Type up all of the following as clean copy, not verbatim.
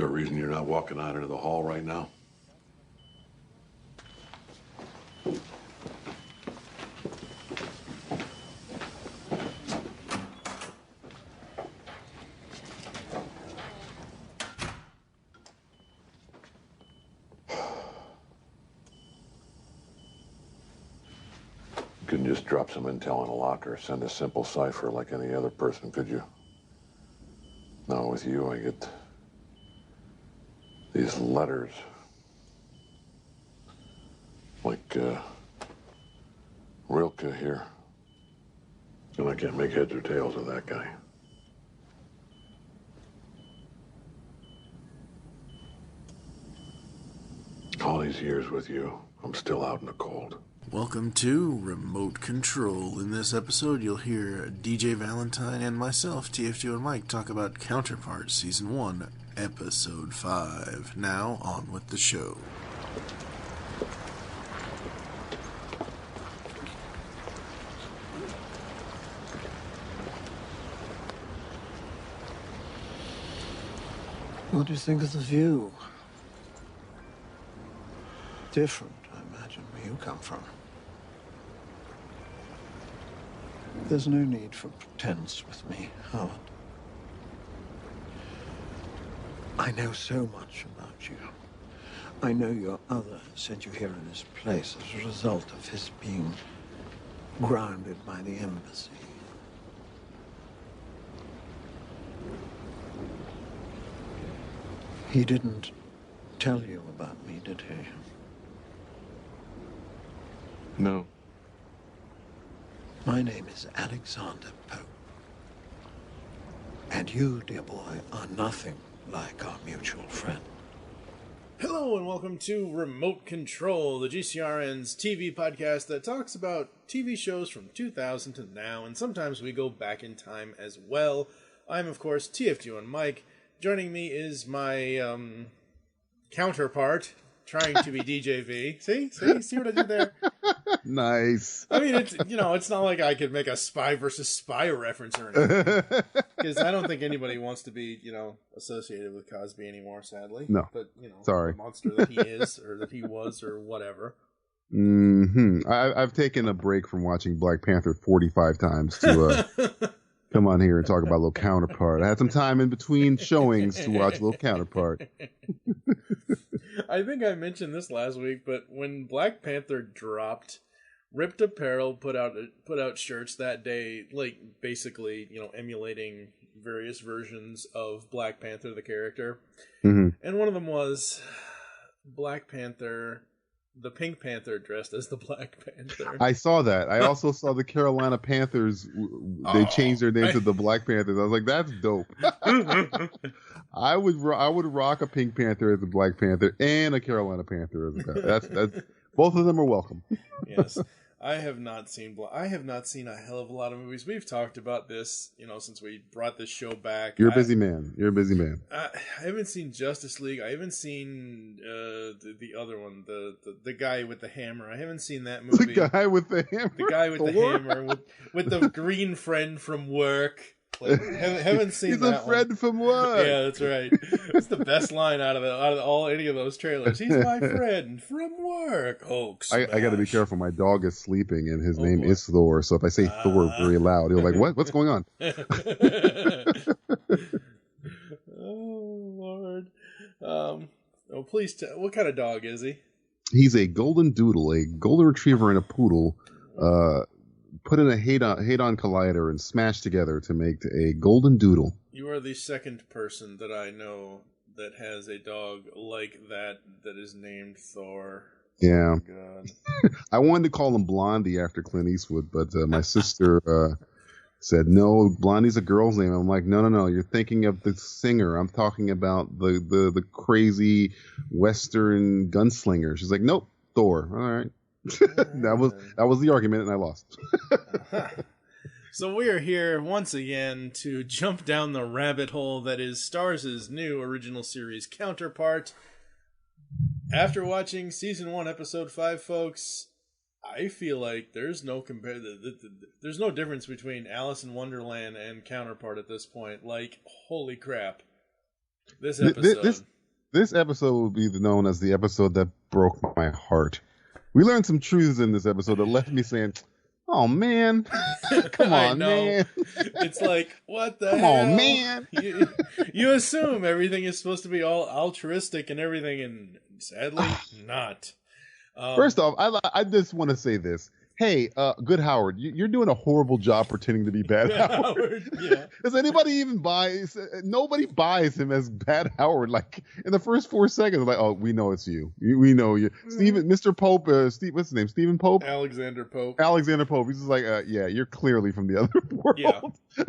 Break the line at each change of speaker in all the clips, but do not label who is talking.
there a reason you're not walking out into the hall right now? You couldn't just drop some intel in a locker, send a simple cipher like any other person, could you? No, with you, I get these letters. Like, Rilke here. And I can't make heads or tails of that guy. All these years with you, I'm still out in the cold.
Welcome to Remote Control. In this episode, you'll hear DJ Valentine and myself, TFG and Mike, talk about Counterpart Season 1, Episode 5. Now, on with the show.
What do you think of the view? Different, I imagine, where you come from. There's no need for pretense with me, Howard. I know so much about you. I know your other sent you here in his place as a result of his being grounded by the embassy. He didn't tell you about me, did he?
No.
My name is Alexander Pope. And you, dear boy, are nothing like our mutual friend.
Hello and welcome to Remote Control, the GCRN's TV podcast that talks about TV shows from 2000 to now, and sometimes we go back in time as well. I'm, of course, TFG and Mike. Joining me is my counterpart, trying to be DJV. See what I did there?
Nice.
I mean, it's not like I could make a spy versus spy reference or anything, because I don't think anybody wants to be, associated with Cosby anymore, sadly.
No.
But
Sorry.
The monster that he is, or that he was, or whatever.
I've taken a break from watching Black Panther 45 times to come on here and talk about a little Counterpart. I had some time in between showings to watch a little Counterpart.
I think I mentioned this last week, but when Black Panther dropped, Ripped Apparel put out shirts that day, like basically, emulating various versions of Black Panther, the character.
Mm-hmm.
And one of them was Black Panther, the Pink Panther dressed as the Black Panther.
I saw that. I also saw the Carolina Panthers. They changed their name to the Black Panthers. I was like, that's dope. I would rock a Pink Panther as a Black Panther and a Carolina Panther as a Panther. That's both of them are welcome.
Yes. I have not seen a hell of a lot of movies. We've talked about this, since we brought this show back.
You're a busy man.
I haven't seen Justice League. I haven't seen the other one, the guy with the hammer. I haven't seen that movie.
The guy with the hammer.
The guy with the hammer with the green friend from work. Like, haven't seen
He's
that.
He's a friend from work.
Yeah, that's right. It's the best line out of any of those trailers. He's my friend from work. Hulk smash.
I got to be careful. My dog is sleeping, and his name is Thor. So if I say Thor very loud, he'll like, "What? What's going on?"
Oh Lord. Please what kind of dog is he?
He's a golden doodle, a golden retriever, and a poodle. Put in a hadron collider and smashed together to make a golden doodle.
You are the second person that I know that has a dog like that is named Thor.
Yeah.
Oh, God.
I wanted to call him Blondie after Clint Eastwood, but my sister said, no, Blondie's a girl's name. I'm like, no, you're thinking of the singer. I'm talking about the crazy Western gunslinger. She's like, nope, Thor. All right. that was the argument, and I lost.
So we are here once again to jump down the rabbit hole that is Starz' new original series Counterpart. After watching season 1, episode 5, folks, I feel like there's no difference between Alice in Wonderland and Counterpart at this point. Like, holy crap. This
Th- th-
episode.
This episode will be known as the episode that broke my heart. We learned some truths in this episode that left me saying, "Oh man, come
I
on,
know.
man,
It's like, what the
come
hell?
on, man."
You assume everything is supposed to be all altruistic and everything, and sadly, not.
First off, I just want to say this. Hey, Good Howard, you're doing a horrible job pretending to be Bad Howard.
Yeah.
Does anybody even buy? Nobody buys him as Bad Howard. Like in the first 4 seconds, like, oh, we know it's you. We know you, Stephen, Mr. Pope. What's his name? Stephen Pope.
Alexander Pope.
Alexander Pope. He's just like, yeah, you're clearly from the other world.
Yeah.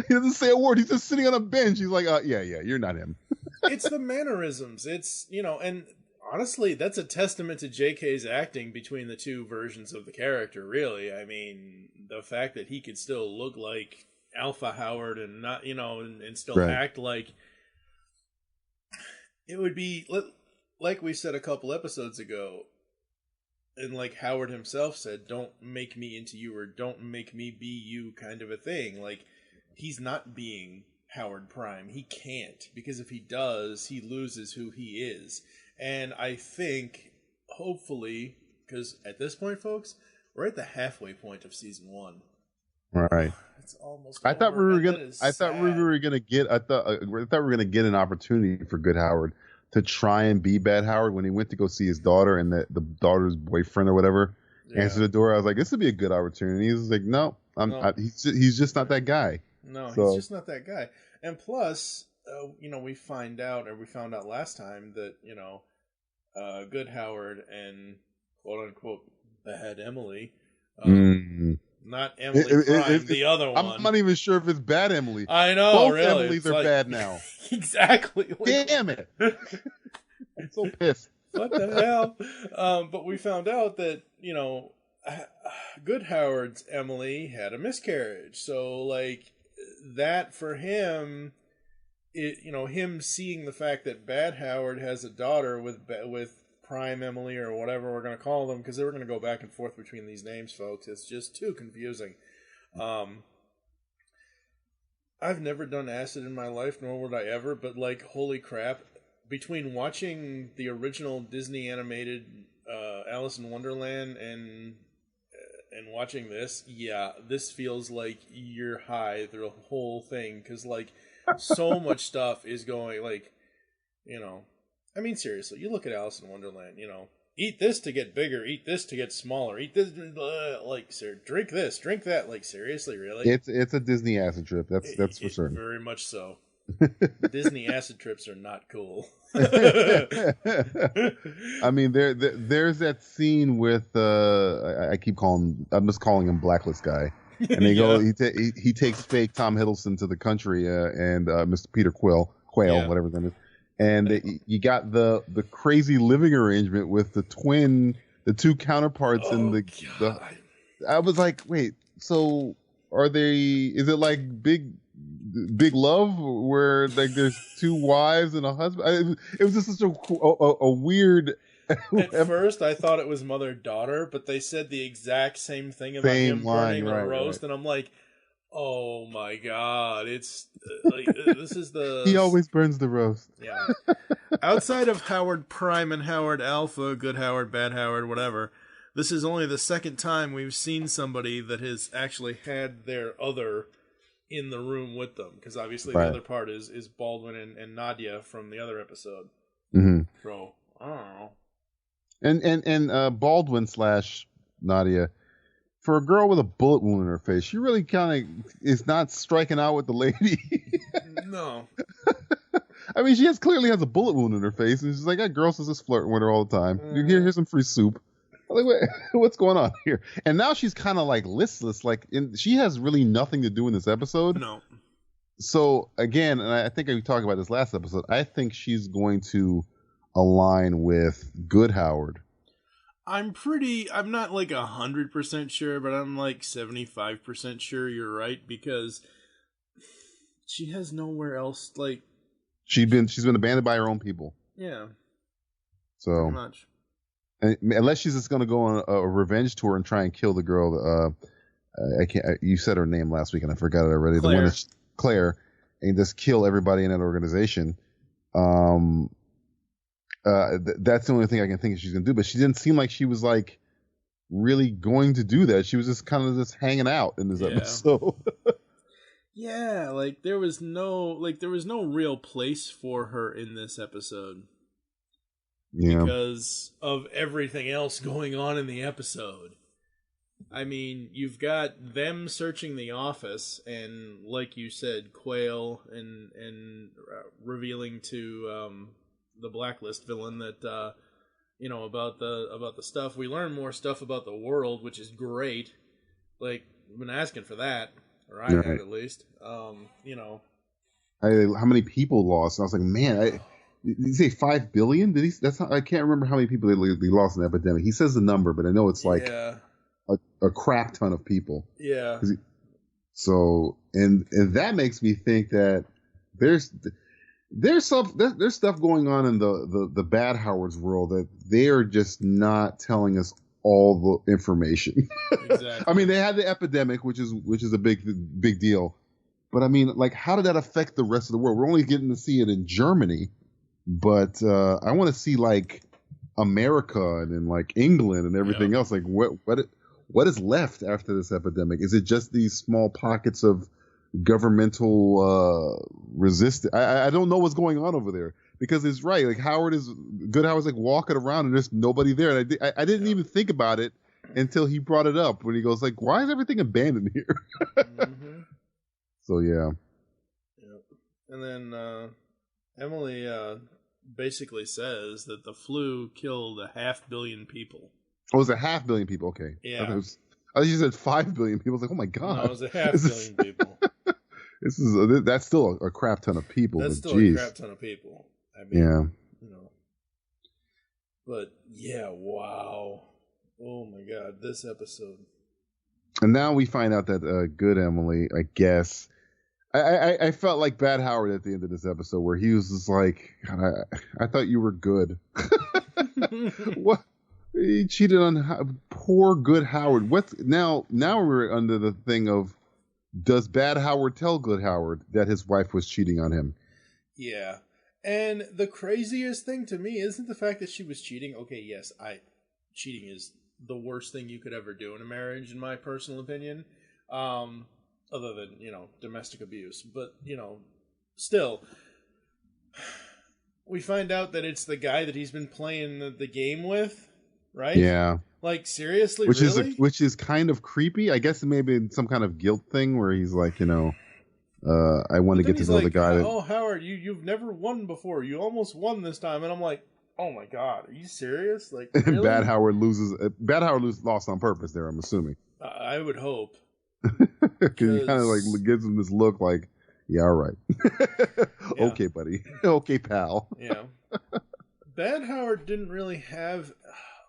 He doesn't say a word. He's just sitting on a bench. He's like, yeah, you're not him.
It's the mannerisms. It's, and honestly, that's a testament to JK's acting between the two versions of the character, really. I mean, the fact that he could still look like Alpha Howard and not, and still
Right.
act like it would be, like we said a couple episodes ago, and like Howard himself said, don't make me into you or don't make me be you kind of a thing. Like, he's not being Howard Prime. He can't, because if he does, he loses who he is. And I think, hopefully, because at this point, folks, we're at the halfway point of season 1.
All right.
It's almost.
I thought we
over,
were
and
gonna.
that is
I thought we
sad.
were gonna get. I thought we were gonna get an opportunity for Good Howard to try and be Bad Howard when he went to go see his daughter, and the daughter's boyfriend or whatever answered the door. I was like, this would be a good opportunity. He was like, no, he's just not that guy.
No,
So-
he's just not that guy. And plus, we found out last time that Good Howard and quote unquote Bad Emily. Not Emily Prime, the other one.
I'm not even sure if it's Bad Emily.
I know,
Both
really.
Emilys
It's
are
like-
bad now.
Exactly. Like,
Damn it! I'm so pissed.
what the hell? But we found out that, Good Howard's Emily had a miscarriage. So, like, that for him, him seeing the fact that Bad Howard has a daughter with Prime Emily or whatever we're going to call them, because they were going to go back and forth between these names, folks. It's just too confusing. I've never done acid in my life, nor would I ever, but, like, holy crap. Between watching the original Disney animated Alice in Wonderland and watching this, this feels like you're high through the whole thing, because, like, so much stuff is going, like, I mean, seriously, you look at Alice in Wonderland, eat this to get bigger, eat this to get smaller, eat this, like, sir, drink this, drink that, like, seriously, really?
It's a Disney acid trip. That's for certain.
Very much so. Disney acid trips are not cool.
I mean, there's that scene with I'm just calling him Blacklist guy, and they go he takes fake Tom Hiddleston to the country and Mr. Peter Quail, whatever that is, and you got the crazy living arrangement with the two counterparts in the. I was like, wait, so are they? Is it like Big Love, where like there's two wives and a husband? It was just such a weird.
At first, I thought it was mother-daughter, but they said the exact same thing about him burning the roast, and I'm like, oh my god, it's like this is the.
He always burns the roast.
Yeah. Outside of Howard Prime and Howard Alpha, Good Howard, Bad Howard, whatever, this is only the second time we've seen somebody that has actually had their other in the room with them, because obviously the other part is Baldwin and Nadia from the other episode.
Mm-hmm.
So I don't know.
And Baldwin / Nadia, for a girl with a bullet wound in her face, she really kind of is not striking out with the lady.
No.
I mean, she clearly has a bullet wound in her face, and she's like, that girl's just flirting with her all the time. Here's some free soup. I'm like, what's going on here? And now she's kind of like listless. Like, she has really nothing to do in this episode.
No.
So again, and I think we talked about this last episode, I think she's going to align with Good Howard.
I'm not like 100% sure, but I'm like 75% sure you're right, because she has nowhere else, like.
She's been abandoned by her own people.
Yeah.
So.
Pretty much.
Unless she's just going to go on a revenge tour and try and kill the girl. I can't. You said her name last week and I forgot it already.
Claire.
The one that's Claire, and just kill everybody in that organization. Um, that's the only thing I can think she's gonna do. But she didn't seem like she was like really going to do that. She was just kind of just hanging out in this episode.
Yeah, like there was no real place for her in this episode.
Yeah.
Because of everything else going on in the episode. I mean, you've got them searching the office, and like you said, Quail and revealing to the Blacklist villain that you know about the stuff. We learn more stuff about the world, which is great. Like, we've been asking for that, or I have at least. You know,
how many people lost? I was like, man, did he say 5 billion? Did he? That's not, I can't remember how many people they lost in the epidemic. He says the number, but I know it's like a crap ton of people.
Yeah.
So and that makes me think that there's stuff going on in the Bad Howard's world that they are just not telling us all the information.
Exactly.
I mean, they had the epidemic, which is a big deal. But I mean, like, how did that affect the rest of the world? We're only getting to see it in Germany. But I want to see like America and then like England and everything else. Like what is left after this epidemic? Is it just these small pockets of governmental resistance? I don't know what's going on over there, because it's right. Like Howard's like walking around and there's nobody there. And I didn't even think about it until he brought it up when he goes like, "Why is everything abandoned here?"
Mm-hmm.
So yeah.
Yep. And then Emily basically says that the flu killed 500 million people.
Oh, it was 500 million people. Okay.
Yeah.
I thought you said 5 billion people. I was like, oh my god.
No, it was 500 million people.
That's still a crap ton of people.
That's still a crap ton of people. I mean,
yeah.
You know. But yeah, wow. Oh my god, this episode.
And now we find out that good Emily, I guess. I felt like Bad Howard at the end of this episode, where he was just like, God, I thought you were good. What? He cheated on poor good Howard. What's now we're under the thing of, does Bad Howard tell good Howard that his wife was cheating on him?
Yeah. And the craziest thing to me isn't the fact that she was cheating. Okay, yes, cheating is the worst thing you could ever do in a marriage, in my personal opinion. Other than, domestic abuse. But, still, we find out that it's the guy that he's been playing the game with, right?
Yeah.
Like, seriously,
really? Which is kind of creepy. I guess maybe some kind of guilt thing where he's like, I want to get to know the guy.
Oh, Howard, you've never won before. You almost won this time. And I'm like, oh my God, are you serious? Like, really?
Bad Howard lost on purpose there, I'm assuming.
I would hope.
Because he kind of like gives him this look like, yeah, all right. Yeah. Okay, buddy. Okay, pal.
Yeah. Bad Howard didn't really have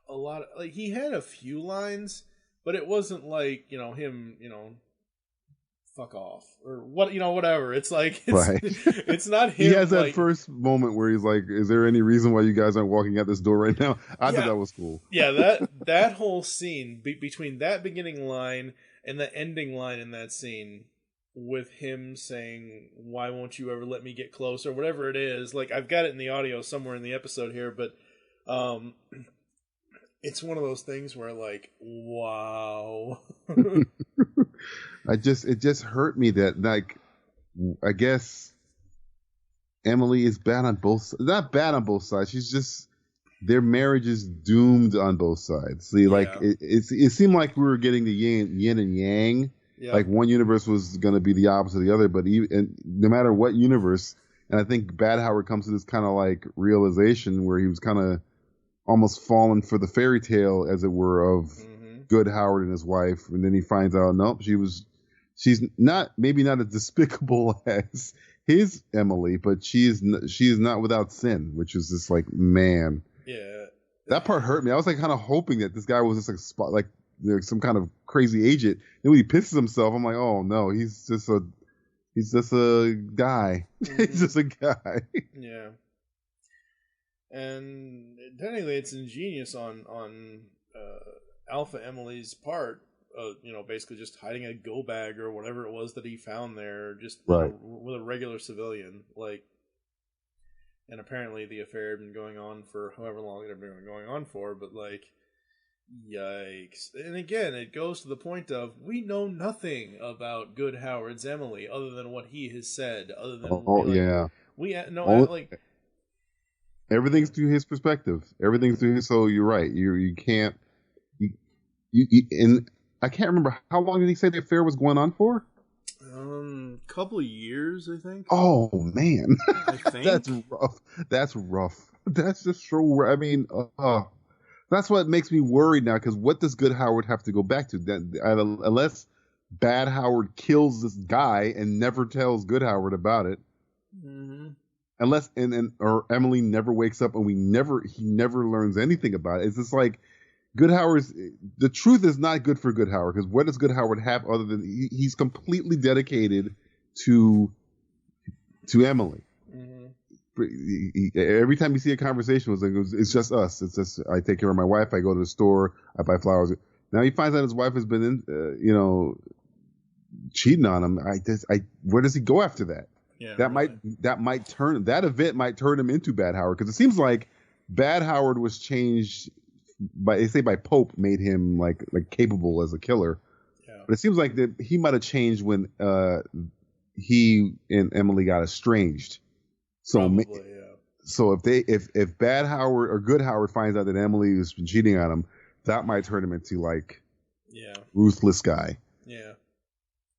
a lot of, like, he had a few lines, but it wasn't like, him, fuck off or what, whatever. It's like, it's not him.
He has that first moment where he's like, is there any reason why you guys aren't walking out this door right now? I thought that was cool.
Yeah, that whole scene between that beginning line and the ending line in that scene, with him saying, why won't you ever let me get close, or whatever it is. Like, I've got it in the audio somewhere in the episode here, but it's one of those things where, like, wow.
It just hurt me that, like, I guess Emily is bad on both, not bad on both sides. She's just, their marriage is doomed on both sides. See, like, it seemed like we were getting the yin and yang. Yeah. Like, one universe was going to be the opposite of the other, but no matter what universe, and I think Bad Howard comes to this kind of like realization where he was kind of almost fallen for the fairy tale, as it were, of good Howard and his wife, and then he finds out, nope, she's maybe not as despicable as his Emily, but she is not without sin, which is just like, man.
Yeah.
That part hurt me. I was like kind of hoping that this guy was just like some kind of crazy agent. And when he pisses himself, I'm like, oh no, he's just a guy. He's just a guy.
Yeah. And technically, it's ingenious on Alpha Emily's part. Basically just hiding a go bag or whatever it was that he found there, just with a regular civilian. Like, and apparently the affair had been going on for however long it had been going on for, but, like, yikes. And again, it goes to the point of, we know nothing about Good Howard's Emily, other than what he has said, other than,
yeah.
We know, like...
Everything's through his perspective. Everything's through his, so you're right. You can't... And I can't remember, how long did he say the affair was going on for?
Couple of years, I think.
Oh, man.
I think.
That's rough. That's rough. That's just so, I mean, that's what makes me worried now, because what does Good Howard have to go back to? Unless Bad Howard kills this guy and never tells Good Howard about it.
Mm-hmm.
Unless, or Emily never wakes up and he never learns anything about it. It's just like, the truth is not good for Good Howard, because what does Good Howard have other than he's completely dedicated to Emily. Mm-hmm. Every time you see a conversation with him, it's just us. It's just, I take care of my wife. I go to the store. I buy flowers. Now he finds out his wife has been cheating on him. Where does he go after that?
Yeah,
that event might turn him into Bad Howard, because it seems like Bad Howard was changed by Pope, made him like capable as a killer. Yeah. But it seems like that he might have changed when he and Emily got estranged. So
probably,
so if Bad Howard or Good Howard finds out that Emily has been cheating on him, that might turn him into like ruthless guy.
Yeah.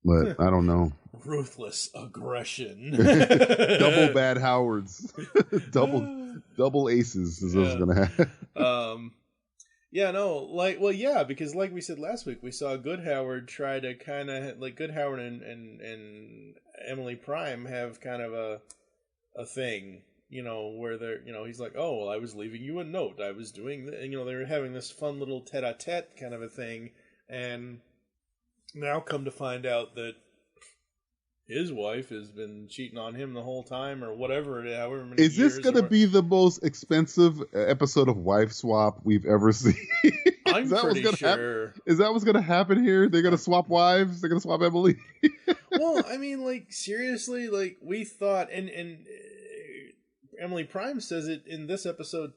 But I don't know.
Ruthless aggression.
Double Bad Howards. double aces is what's gonna happen.
Yeah, no, because like we said last week, we saw Good Howard try to kind of, like, Good Howard and Emily Prime have kind of a thing, where they're, he's like, oh, well, I was leaving you a note, I was doing, they were having this fun little tete-a-tete kind of a thing, and now come to find out that his wife has been cheating on him the whole time, or whatever. However many
Is this going to be the most expensive episode of Wife Swap we've ever seen?
I'm pretty sure.
Is that what's going to happen here? They're going to swap wives? They're going to swap Emily?
Well, I mean, like, seriously, like, we thought, and Emily Prime says it in this episode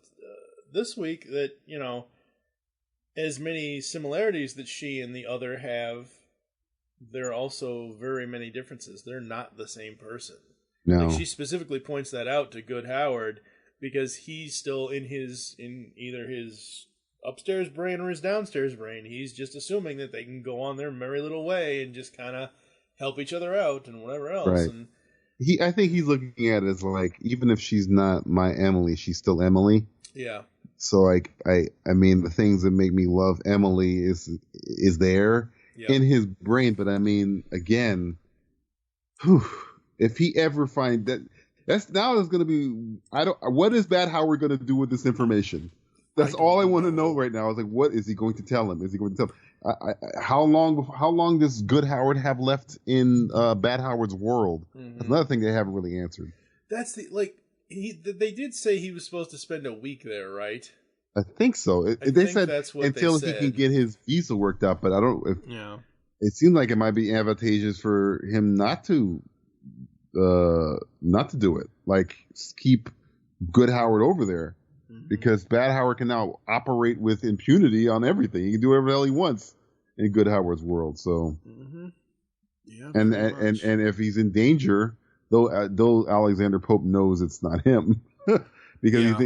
this week, that, as many similarities that she and the other have, there are also very many differences. They're not the same person. No. Like, she specifically points that out to Good Howard, because he's still in either his upstairs brain or his downstairs brain. He's just assuming that they can go on their merry little way and just kind of help each other out and whatever else. Right. And
I think he's looking at it as like, even if she's not my Emily, she's still Emily.
Yeah.
So like, I mean, the things that make me love Emily is there. Yep. In his brain, but I mean, again, if he ever find that's now there's going to be, what is Bad Howard going to do with this information? That's all I want to know right now. I was like, what is he going to tell him? Is he going to tell him? How long does Good Howard have left in Bad Howard's world? Mm-hmm. That's another thing they haven't really answered.
That's they did say he was supposed to spend a week there, right?
I think so. They said until he can get his visa worked out, but I don't. It seems like it might be advantageous for him not to do it. Like, keep Good Howard over there, because Bad Howard can now operate with impunity on everything. He can do whatever the hell he wants in Good Howard's world. So, yeah, and if he's in danger, though Alexander Pope knows it's not him, because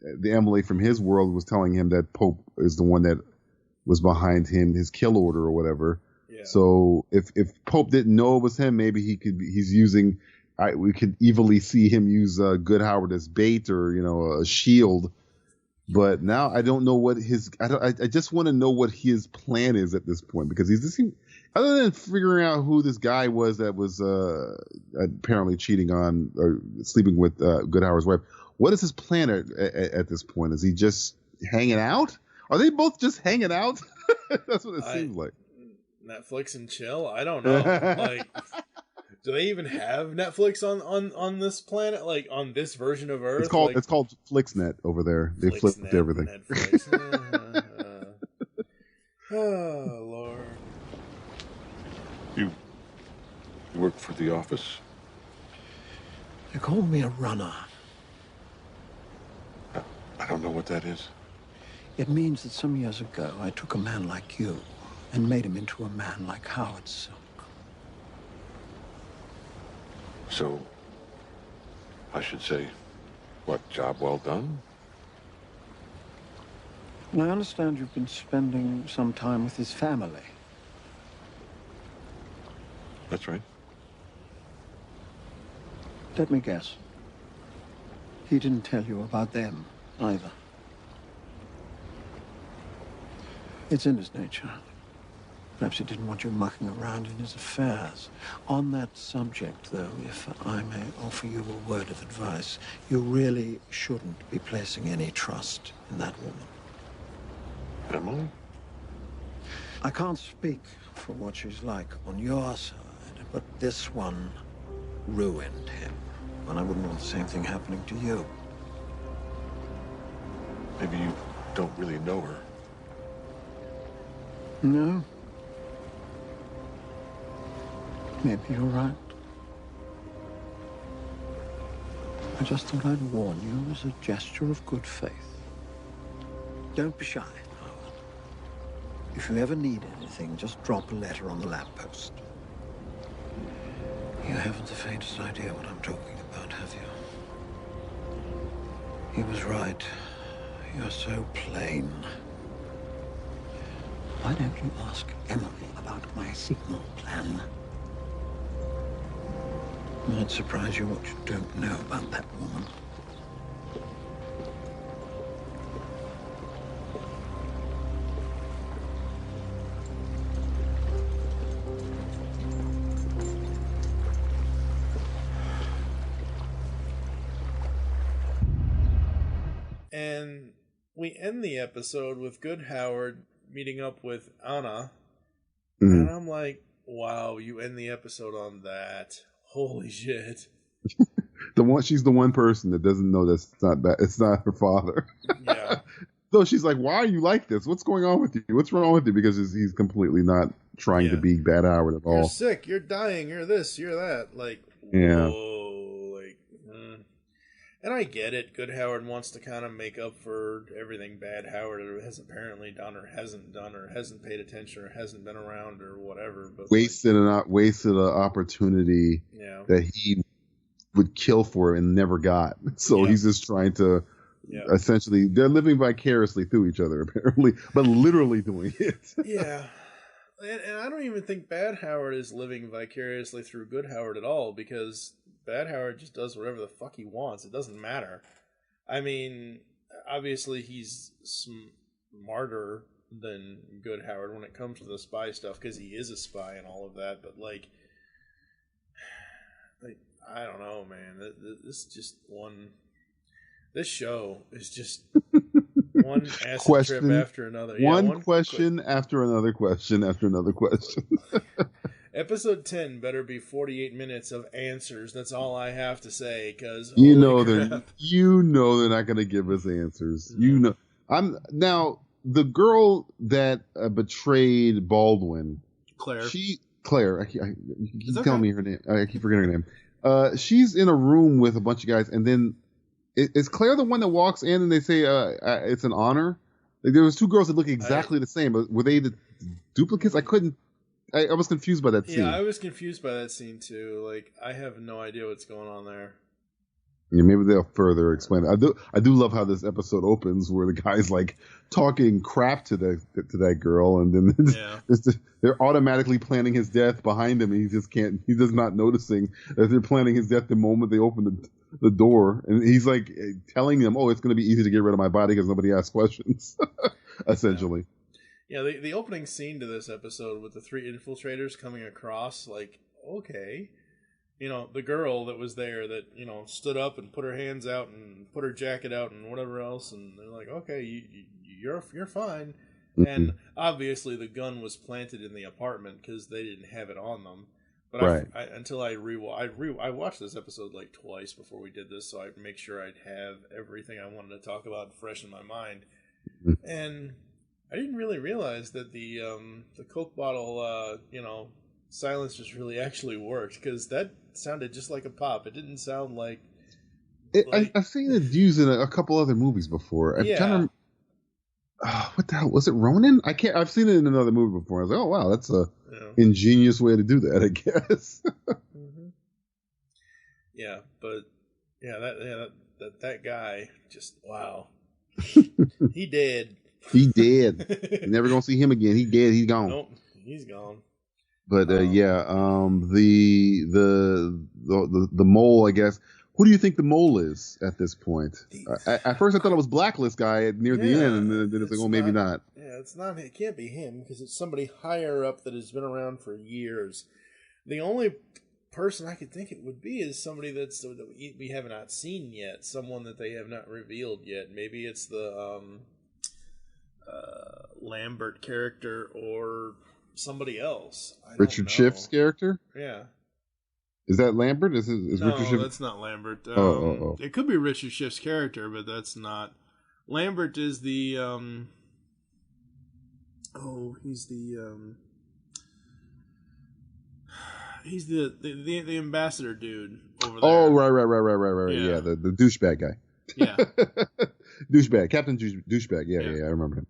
the Emily from his world was telling him that Pope is the one that was behind his kill order or whatever. Yeah. So if Pope didn't know it was him, maybe we could evilly see him use Good Howard as bait or, a shield. But now I don't know what I just want to know what his plan is at this point, because other than figuring out who this guy was that was apparently cheating on or sleeping with Good Howard's wife, what is his plan at this point? Is he just hanging out? Are they both just hanging out? That's what it seems like.
Netflix and chill? I don't know. Like, do they even have Netflix on this planet? Like, on this version of Earth?
It's called Flixnet over there. They flipped everything.
Oh, Lord.
You work for the office?
They called me a runner.
I don't know what that is.
It means that some years ago, I took a man like you and made him into a man like Howard Silk.
So, I should say, what, job well done?
And I understand you've been spending some time with his family.
That's right.
Let me guess. He didn't tell you about them, either. It's in his nature. Perhaps he didn't want you mucking around in his affairs. On that subject, though, if I may offer you a word of advice, you really shouldn't be placing any trust in that woman.
Emily?
I can't speak for what she's like on your side, but this one ruined him. And I wouldn't want the same thing happening to you.
Maybe you don't really know her.
No? Maybe you're right. I just thought I'd warn you as a gesture of good faith. Don't be shy, Howard. If you ever need anything, just drop a letter on the lamppost. You haven't the faintest idea what I'm talking about, have you? He was right. You're so plain. Why don't you ask Emily about my signal plan? It might surprise you what you don't know about that woman.
And we end the episode with Good Howard meeting up with Anna.
Mhm.
And I'm like, wow, you end the episode on that. Holy shit.
She's the one person that doesn't know it's not her father.
Yeah.
So she's like, why are you like this? What's going on with you? What's wrong with you? Because he's completely not trying to be bad Howard at all.
You're sick, you're dying, you're this, you're that. Like,
Yeah.
whoa. Like, And I get it. Good Howard wants to kind of make up for everything bad Howard has apparently done or hasn't done or hasn't paid attention or hasn't been around or whatever. But
wasted an opportunity that he would kill for and never got. So he's just trying to essentially, they're living vicariously through each other apparently, but literally doing it.
Yeah. And I don't even think bad Howard is living vicariously through good Howard at all, because bad Howard just does whatever the fuck he wants. It doesn't matter. I mean, obviously he's smarter than good Howard when it comes to the spy stuff, because he is a spy and all of that, but like I don't know, man. This show is just one acid trip after another.
One question after another question after another question.
Episode 10 better be 48 minutes of answers. That's all I have to say, because
you know they're not going to give us answers. You know, now the girl that betrayed Baldwin, Claire. You tell me her name. I keep forgetting her name. She's in a room with a bunch of guys, and then is Claire the one that walks in and they say it's an honor? Like, there was two girls that look exactly the same, but were they the duplicates? I was confused by that scene.
Yeah, I was confused by that scene too. Like, I have no idea what's going on there.
Yeah, maybe they'll further explain it. I do love how this episode opens, where the guy's like talking crap to that girl, and then they're automatically planning his death behind him, and he does not noticing that they're planning his death the moment they open the door, and he's like telling them, "Oh, it's going to be easy to get rid of my body because nobody asks questions." Essentially.
Yeah, the opening scene to this episode with the three infiltrators coming across, like, okay. You know, the girl that was there that, you know, stood up and put her hands out and put her jacket out and whatever else, and they're like, okay, you're fine. Mm-hmm. And obviously the gun was planted in the apartment because they didn't have it on them. But right. I watched this episode like twice before we did this, so I'd make sure I'd have everything I wanted to talk about fresh in my mind. Mm-hmm. And I didn't really realize that the Coke bottle, silence just really actually worked, because that sounded just like a pop. It didn't sound like
I've seen it used in a couple other movies before. I'm trying to. What the hell was it? Ronin? I can't. I've seen it in another movie before. I was like, oh wow, that's a ingenious way to do that, I guess.
Yeah, but that guy just wow. He dead.
He dead. Never gonna see him again. He dead. He's gone.
Nope, he's gone.
But the mole, I guess. Who do you think the mole is at this point? At first, I thought it was Blacklist guy near the end, and then it's like, oh, maybe not.
Yeah, it's not. It can't be him because it's somebody higher up that has been around for years. The only person I could think it would be is somebody that we have not seen yet, someone that they have not revealed yet. Maybe it's the Lambert character or somebody else.
Richard Schiff's character?
Yeah.
Is that Lambert? Is
no,
Richard Schiff?
That's not Lambert.
Oh.
It could be Richard Schiff's character, but that's not. Lambert is the he's the ambassador dude over there.
Oh, right. Yeah, the douchebag guy.
Yeah.
Douchebag, Captain Douchebag. Yeah, I remember him.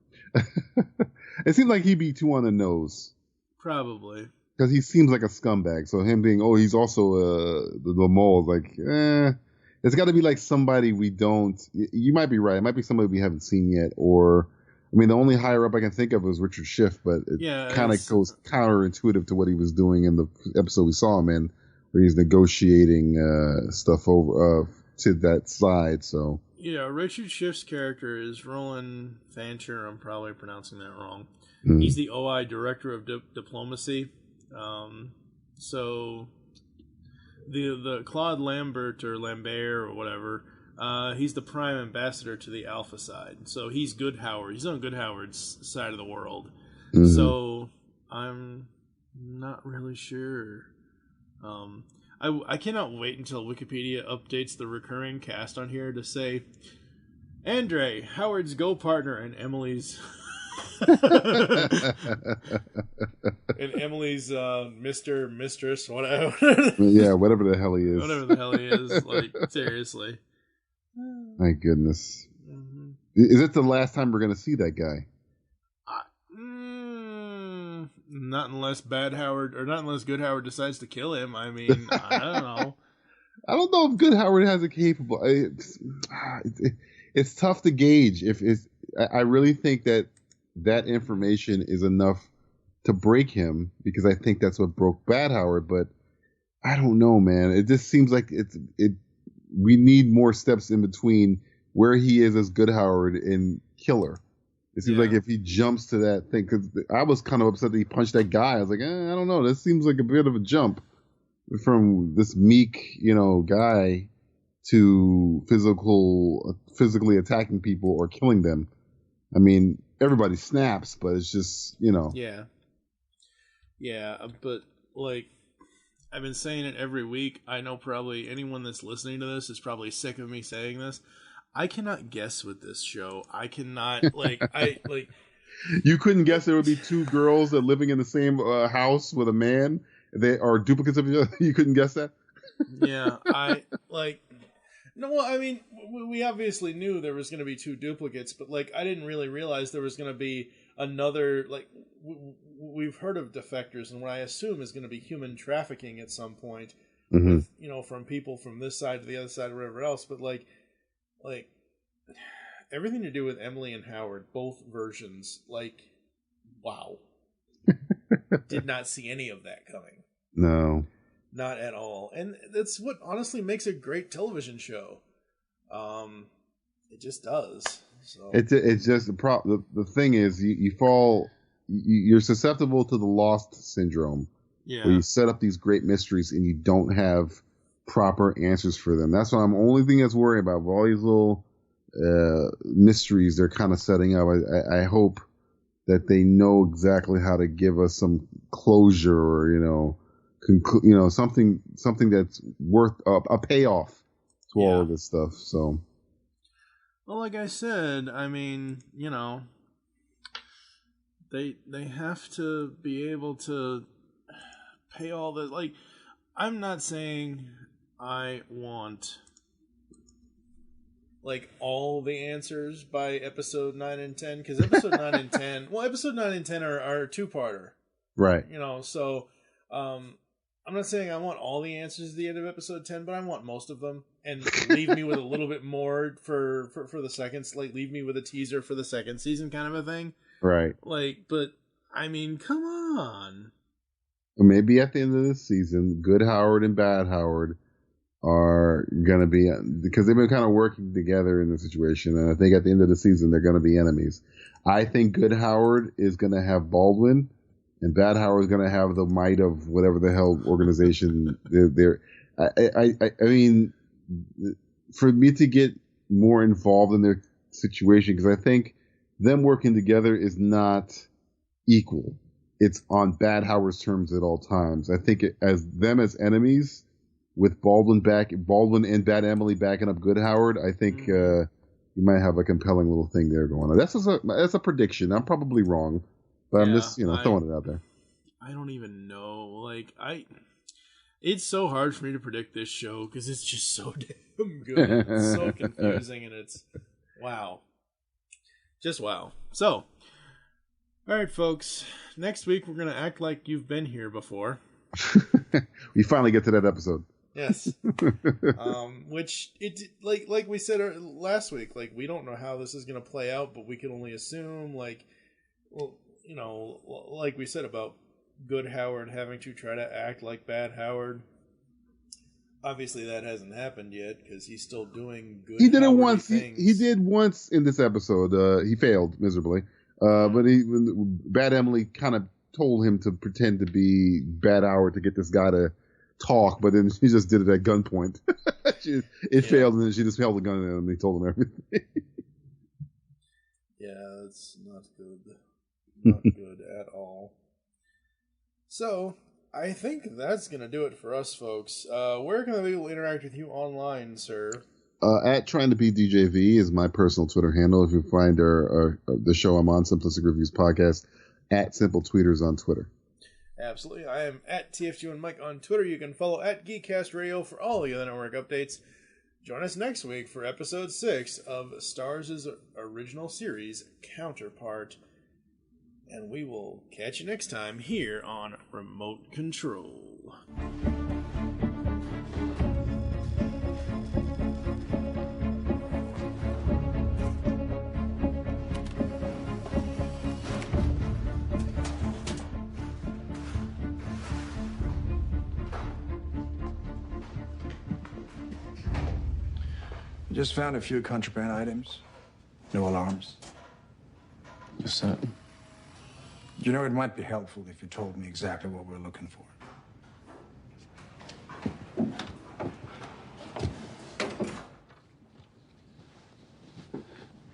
It seemed like he'd be too on the nose.
Probably.
Because he seems like a scumbag. So him being, he's also the mole, like, it's got to be like somebody we don't. You might be right. It might be somebody we haven't seen yet. Or, I mean, the only higher up I can think of is Richard Schiff, but it kind of goes counterintuitive to what he was doing in the episode we saw him in, where he's negotiating stuff over to that side. So. Yeah,
Richard Schiff's character is Roland Fancher. I'm probably pronouncing that wrong. Mm-hmm. He's the OI Director of Diplomacy. So the Claude Lambert or Lambert or whatever, he's the prime ambassador to the Alpha side. So he's Good Howard. He's on Good Howard's side of the world. Mm-hmm. So I'm not really sure. I cannot wait until Wikipedia updates the recurring cast on here to say Andre, Howard's Go partner, and Emily's and Emily's Mr. Mistress, whatever.
Yeah, whatever the hell he is.
Whatever the hell he is. Like, seriously.
My goodness. Mm-hmm. Is it the last time we're going to see that guy?
Not unless Good Howard decides to kill him. I mean, I don't know.
I don't know if Good Howard has a capable. It's tough to gauge. I really think that information is enough to break him, because I think that's what broke Bad Howard. But I don't know, man. It just seems like we need more steps in between where he is as Good Howard and Killer. It seems like if he jumps to that thing, because I was kind of upset that he punched that guy. I was like, I don't know. This seems like a bit of a jump from this meek, guy to physically attacking people or killing them. I mean, everybody snaps, but it's just,
Yeah. Yeah, but, like, I've been saying it every week. I know probably anyone that's listening to this is probably sick of me saying this. I cannot guess with this show. I cannot,
You couldn't guess there would be two girls that living in the same house with a man? They are duplicates of each other? You couldn't guess that?
Yeah, No, I mean, we obviously knew there was going to be two duplicates, but, I didn't really realize there was going to be another, we've heard of defectors, and what I assume is going to be human trafficking at some point, mm-hmm. with, from people from this side to the other side or whatever else, but, everything to do with Emily and Howard, both versions, wow. Did not see any of that coming.
No.
Not at all. And that's what honestly makes a great television show. It just does. So
it's just the thing is you're susceptible to the Lost syndrome. Yeah. Where you set up these great mysteries and you don't have proper answers for them. That's what only thing that's worrying about. With all these little mysteries they're kind of setting up. I hope that they know exactly how to give us some closure, or something that's worth a payoff to all of this stuff. So,
well, like I said, I mean, they have to be able to pay all the I'm not saying I want like all the answers by episode 9 and 10, because episode 9 and 10, well, episode 9 and 10 are a two-parter,
Right.
you know. So I'm not saying I want all the answers at the end of episode 10, but I want most of them, and leave me with a little bit more for the seconds, like leave me with a teaser for the second season kind of a thing.
Right.
Like, but I mean, come on.
Maybe at the end of the season, Good Howard and Bad Howard are going to be, because they've been kind of working together in the situation, and I think at the end of the season, they're going to be enemies. I think Good Howard is going to have Baldwin, and Bad Howard is going to have the might of whatever the hell organization they're. I mean, for me to get more involved in their situation, because I think them working together is not equal. It's on Bad Howard's terms at all times. I think as enemies, with Baldwin and Bad Emily backing up Good Howard, I think you might have a compelling little thing there going on. That's a prediction. I'm probably wrong, but I'm just throwing it out there.
I don't even know. Like it's so hard for me to predict this show because it's just so damn good. It's so confusing, and it's wow, just wow. So, all right, folks. Next week we're gonna act like you've been here before.
We finally get to that episode.
Yes. Which it like we said last week, like we don't know how this is going to play out, but we can only assume, like, well, you know, like we said about Good Howard having to try to act like Bad Howard. Obviously, that hasn't happened yet because he's still doing good.
He did it once.
Things.
He did once in this episode. He failed miserably. But Bad Emily kind of told him to pretend to be Bad Howard to get this guy to talk, but then she just did it at gunpoint. It failed, and then she just held the gun at him and he told him everything.
Yeah, that's not good. Not good at all. So, I think that's going to do it for us, folks. Where can the people interact with you online, sir?
At Trying to Be DJV is my personal Twitter handle. If you find the show I'm on, Simplistic Reviews Podcast, at Simple Tweeters on Twitter. Absolutely.
I am at TFG and Mike on Twitter. You can follow at Geekcast Radio for all the other network updates. Join us next week for episode 6 of Starz' original series, Counterpart. And we will catch you next time here on Remote Control.
Just found a few contraband items. No alarms.
You're certain?
You know, it might be helpful if you told me exactly what we're looking for.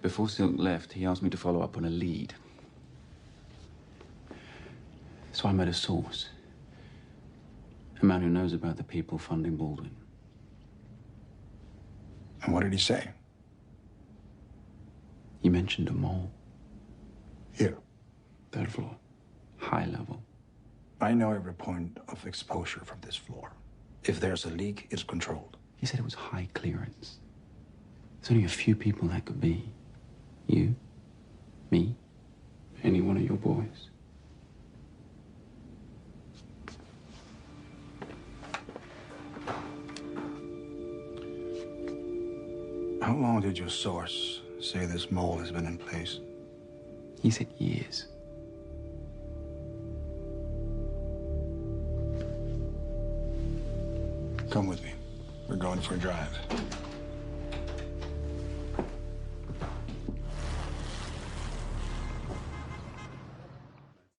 Before Silk left, he asked me to follow up on a lead. So I met a source. A man who knows about the people funding Baldwin.
And what did he say?
He mentioned a mole.
Here.
3rd floor. High level.
I know every point of exposure from this floor. If there's a leak, it's controlled.
He said it was high clearance. There's only a few people that could be. You, me, any one of your boys.
How long did your source say this mole has been in place?
He said years.
Come with me. We're going for a drive.